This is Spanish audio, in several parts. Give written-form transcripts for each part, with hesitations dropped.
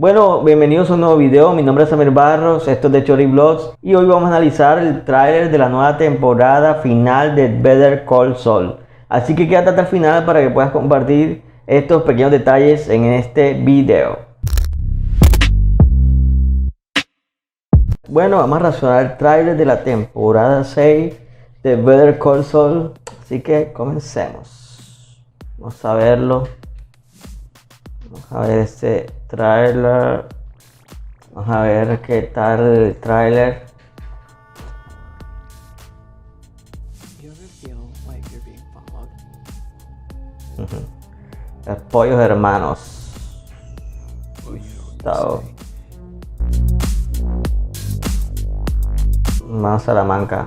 Bueno, bienvenidos a un nuevo video. Mi nombre es Samir Barros, esto es de Chori Vlogs y hoy vamos a analizar el tráiler de la nueva temporada final de Better Call Saul. Así que quédate hasta el final para que puedas compartir estos pequeños detalles en este video. Bueno, vamos a reaccionar al tráiler de la temporada 6 de Better Call Saul. Así que comencemos. Vamos a verlo. Vamos a ver este tráiler. Vamos a ver qué tal el tráiler. Los pollos hermanos. Gustavo. Más Salamanca.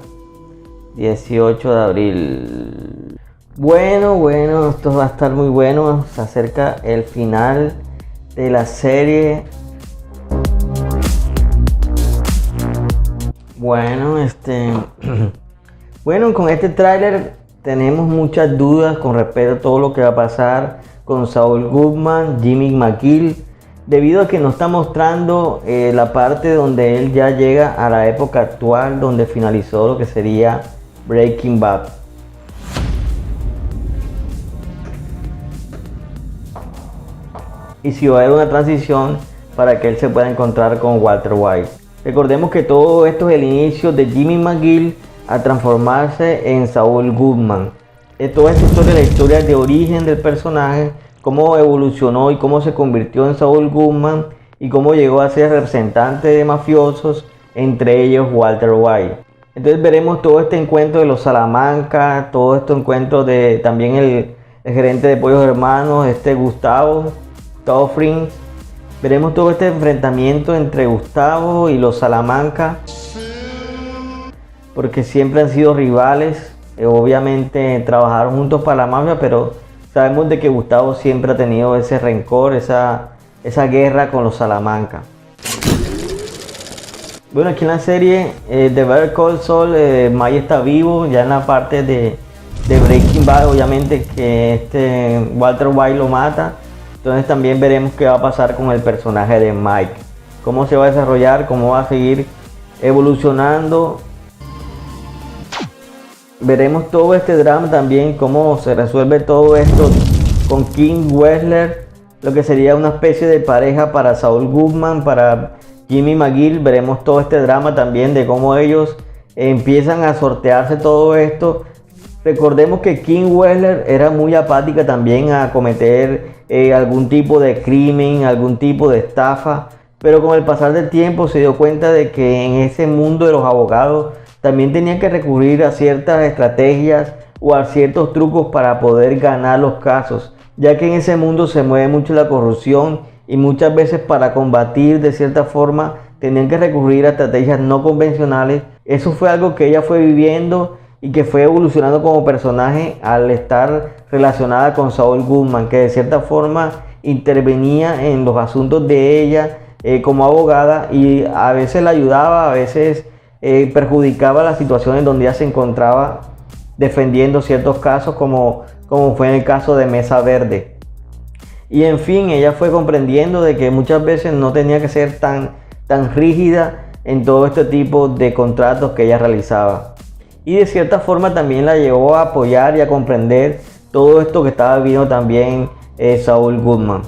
18 de abril. Bueno, esto va a estar muy bueno. Se acerca el final de la serie. Bueno, bueno, con este tráiler tenemos muchas dudas con respecto a todo lo que va a pasar con Saul Goodman, Jimmy McGill, debido a que nos está mostrando la parte donde él ya llega a la época actual, donde finalizó lo que sería Breaking Bad. Y si va a haber una transición para que él se pueda encontrar con Walter White. Recordemos que todo esto es el inicio de Jimmy McGill a transformarse en Saul Goodman. Toda esta historia es la historia de origen del personaje, cómo evolucionó y cómo se convirtió en Saul Goodman y cómo llegó a ser representante de mafiosos, entre ellos Walter White. Entonces veremos todo este encuentro de los Salamanca, todo este encuentro de también el gerente de Pollos Hermanos, Gustavo Frings. Veremos todo este enfrentamiento entre Gustavo y los Salamanca, porque siempre han sido rivales. Obviamente trabajaron juntos para la mafia, pero sabemos de que Gustavo siempre ha tenido ese rencor, esa guerra con los Salamanca. Bueno, aquí en la serie de Better Call Saul, Mike está vivo, ya en la parte de Breaking Bad, obviamente que Walter White lo mata. Entonces también veremos qué va a pasar con el personaje de Mike, cómo se va a desarrollar, cómo va a seguir evolucionando. Veremos todo este drama también, cómo se resuelve todo esto con Kim Wexler, lo que sería una especie de pareja para Saul Goodman, para Jimmy McGill. Veremos todo este drama también de cómo ellos empiezan a sortearse todo esto. Recordemos que Kim Wexler era muy apática también a cometer algún tipo de crimen, algún tipo de estafa, pero con el pasar del tiempo se dio cuenta de que en ese mundo de los abogados también tenían que recurrir a ciertas estrategias o a ciertos trucos para poder ganar los casos, ya que en ese mundo se mueve mucho la corrupción y muchas veces para combatir de cierta forma tenían que recurrir a estrategias no convencionales. Eso fue algo que ella fue viviendo y que fue evolucionando como personaje al estar relacionada con Saul Goodman, que de cierta forma intervenía en los asuntos de ella como abogada, y a veces la ayudaba, a veces perjudicaba las situaciones donde ella se encontraba defendiendo ciertos casos, como fue en el caso de Mesa Verde. Y en fin, ella fue comprendiendo de que muchas veces no tenía que ser tan rígida en todo este tipo de contratos que ella realizaba. Y de cierta forma también la llevó a apoyar y a comprender todo esto que estaba viendo también Saul Goodman.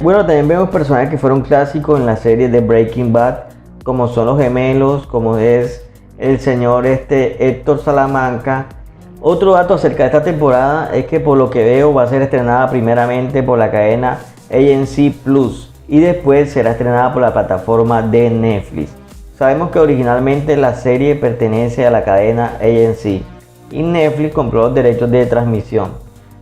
Bueno, también vemos personajes que fueron clásicos en la serie de Breaking Bad, como son los gemelos, como es el señor Héctor Salamanca. Otro dato acerca de esta temporada es que por lo que veo va a ser estrenada primeramente por la cadena AMC Plus y después será estrenada por la plataforma de Netflix. Sabemos que originalmente la serie pertenece a la cadena AMC y Netflix compró los derechos de transmisión.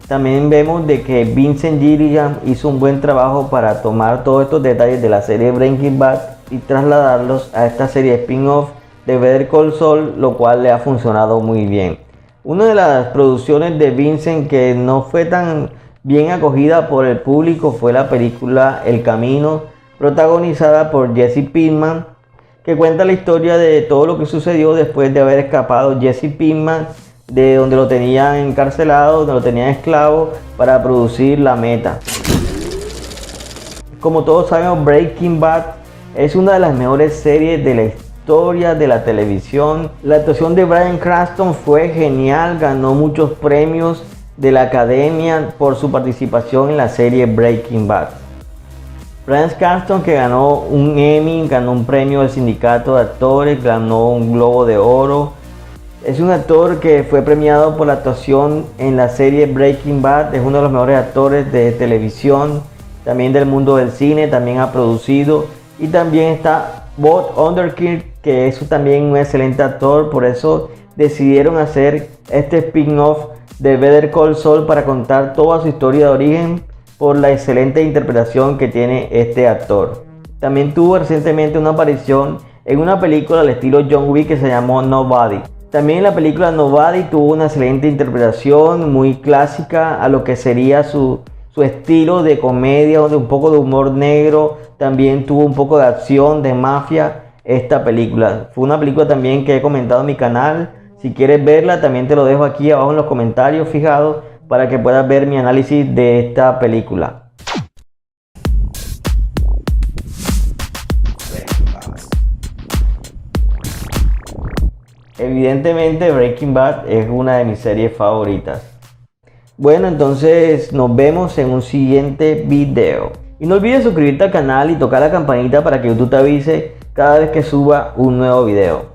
También vemos de que Vincent Gilligan hizo un buen trabajo para tomar todos estos detalles de la serie Breaking Bad y trasladarlos a esta serie spin-off de Better Call Saul, lo cual le ha funcionado muy bien. Una de las producciones de Vincent que no fue tan bien acogida por el público fue la película El Camino, protagonizada por Jesse Pinkman, que cuenta la historia de todo lo que sucedió después de haber escapado Jesse Pinkman de donde lo tenían encarcelado, donde lo tenían esclavo para producir La Meta. como todos sabemos, Breaking Bad es una de las mejores series de la historia de la televisión. La actuación de Bryan Cranston fue genial, ganó muchos premios de la academia por su participación en la serie Breaking Bad. Bryan Cranston, que ganó un Emmy, ganó un premio del sindicato de actores, ganó un Globo de Oro. Es un actor que fue premiado por la actuación en la serie Breaking Bad. Es uno de los mejores actores de televisión, también del mundo del cine, también ha producido. Y también está Bob Odenkirk, que es también un excelente actor. Por eso decidieron hacer este spin-off de Better Call Saul para contar toda su historia de origen por la excelente interpretación que tiene este actor. También tuvo recientemente una aparición en una película al estilo John Wick que se llamó Nobody. También en la película Nobody tuvo una excelente interpretación, muy clásica a lo que sería su estilo de comedia, de un poco de humor negro. También tuvo un poco de acción, de mafia esta película. Fue una película también que he comentado en mi canal. Si quieres verla, también te lo dejo aquí abajo en los comentarios fijados para que puedas ver mi análisis de esta película. Evidentemente Breaking Bad es una de mis series favoritas. Bueno, entonces nos vemos en un siguiente video. Y no olvides suscribirte al canal y tocar la campanita para que YouTube te avise cada vez que suba un nuevo video.